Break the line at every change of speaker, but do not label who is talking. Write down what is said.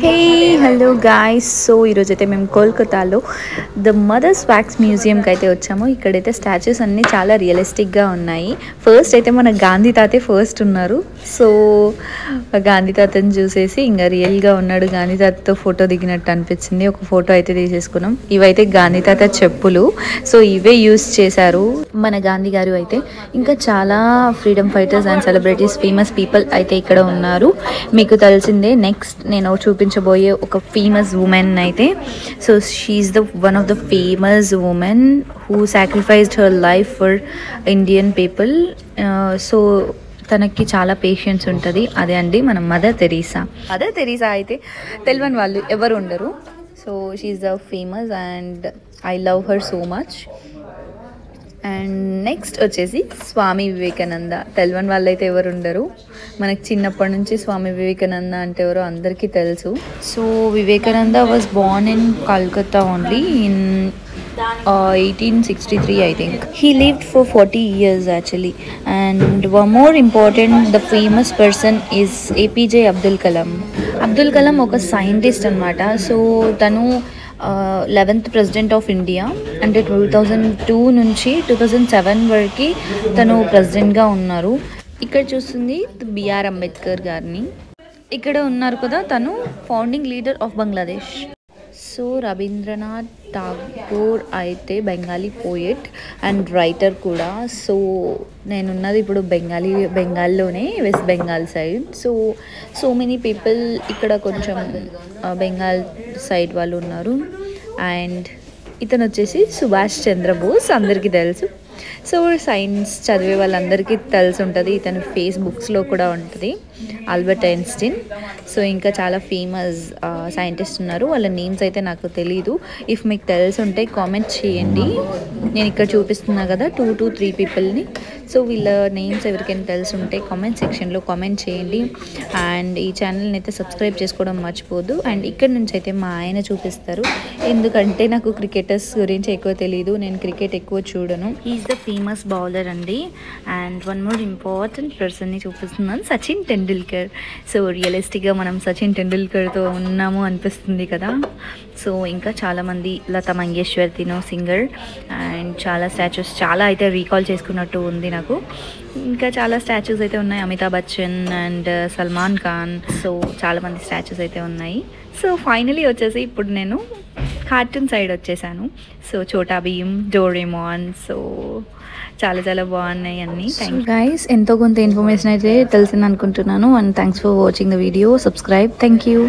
Hey hello guys. So ఈరోజు అయితే మేము కోల్కతాలో ద మదర్స్ వ్యాక్స్ మ్యూజియంకి అయితే వచ్చాము. ఇక్కడైతే స్టాచ్యూస్ అన్నీ చాలా రియలిస్టిక్గా ఉన్నాయి. ఫస్ట్ అయితే మన గాంధీ తాతే ఫస్ట్ ఉన్నారు. సో గాంధీ తాతని చూసేసి ఇంకా రియల్గా ఉన్నాడు, గాంధీ తాతతో ఫోటో దిగినట్టు అనిపించింది. ఒక ఫోటో అయితే తీసేసుకున్నాం. ఇవైతే గాంధీ తాత చెప్పులు. సో ఇవే యూస్ చేశారు మన గాంధీ గారు అయితే. ఇంకా చాలా freedom fighters and celebrities, famous people అయితే ఇక్కడ ఉన్నారు. మీకు తెలిసిందే. నెక్స్ట్ నేను చూపించబోయే ఒక ఫేమస్ ఉమెన్ అయితే, so she's the one of the famous women who sacrificed her life for Indian people. So తనకి చాలా పేషెన్స్ ఉంటుంది. అదే అండి మన మదర్ తెరీసా. మదర్ తెరీసా అయితే తెలియని వాళ్ళు ఎవరు ఉండరు. So she's the famous and I love her so much. And next వచ్చేసి స్వామి వివేకానంద. తెలియని వాళ్ళైతే ఎవరు ఉండరు. మనకు చిన్నప్పటి నుంచి స్వామి వివేకానంద అంటే ఎవరో అందరికీ తెలుసు. So Vivekananda was Born in Calcutta only in 1863 I think. He lived for 40 years actually. And one more important, the famous person is APJ Abdul Kalam. Abdul Kalam ఒక సైంటిస్ట్ అనమాట. సో తను 11th ప్రెసిడెంట్ ఆఫ్ ఇండియా. అంటే 2002 నుంచి 2007 వరకు తను ప్రెసిడెంట్గా ఉన్నారు. ఇక్కడ చూస్తుంది బిఆర్ అంబేద్కర్ గారిని. ఇక్కడ ఉన్నారు కదా, తను founding leader of Bangladesh. So Rabindranath Tagore అయితే బెంగాలీ పోయెట్ అండ్ రైటర్ కూడా. సో నేనున్నది ఇప్పుడు బెంగాల్లోనే, west Bengal side. So many people ఇక్కడ కొంచెం బెంగాల్ సైడ్ వాళ్ళు ఉన్నారు. అండ్ ఇతను వచ్చేసి సుభాష్ చంద్రబోస్, అందరికీ తెలుసు. సో సైన్స్ చదివే వాళ్ళందరికీ తెలిసి ఉంటుంది. ఇతను ఫేస్బుక్స్లో కూడా ఉంటుంది, ఆల్బర్ట్ ఐన్స్టీన్. సో ఇంకా చాలా ఫేమస్ సైంటిస్ట్ ఉన్నారు. వాళ్ళ నేమ్స్ అయితే నాకు తెలీదు. ఇఫ్ మీకు తెలిసి ఉంటే కామెంట్ చేయండి. నేను ఇక్కడ చూపిస్తున్నా కదా 2 to 3 పీపుల్ని. సో వీళ్ళ నేమ్స్ ఎవరికైనా తెలిసి ఉంటే కామెంట్ సెక్షన్లో కామెంట్ చేయండి. అండ్ ఈ ఛానల్ని అయితే సబ్స్క్రైబ్ చేసుకోవడం మర్చిపోద్దు. అండ్ ఇక్కడ నుంచి అయితే మా ఆయన చూపిస్తారు, ఎందుకంటే నాకు క్రికెటర్స్ గురించి ఎక్కువ తెలీదు. నేను క్రికెట్ ఎక్కువ చూడను. ఈజ్ ద ఫేమస్ బౌలర్ అండి. అండ్ వన్ మోర్ ఇంపార్టెంట్ పర్సన్ని చూపిస్తున్నాను, సచిన్ టెండూల్కర్. సో రియలిస్టిక్గా మనం సచిన్ టెండూల్కర్తో ఉన్నాము అనిపిస్తుంది కదా. సో ఇంకా చాలామంది, లతా మంగేశ్వర్ తినో సింగర్. అండ్ చాలా స్టాచ్యూస్, చాలా అయితే రీకాల్ చేసుకున్నట్టు ఉంది నాకు. ఇంకా చాలా స్టాచ్యూస్ అయితే ఉన్నాయి, అమితాబ్ బచ్చన్ అండ్ సల్మాన్ ఖాన్. సో చాలామంది స్టాచ్యూస్ అయితే ఉన్నాయి. సో ఫైనలీ వచ్చేసి ఇప్పుడు నేను కార్టూన్ సైడ్ వచ్చేసాను. So Chhota Bheem, Doraemon. So చాలా చాలా బాగున్నాయి అన్నీ. Thank you guys. ఎంతో కొంత ఇన్ఫర్మేషన్ అయితే తెలిసింది అనుకుంటున్నాను. And thanks for watching the video. Subscribe. Thank you.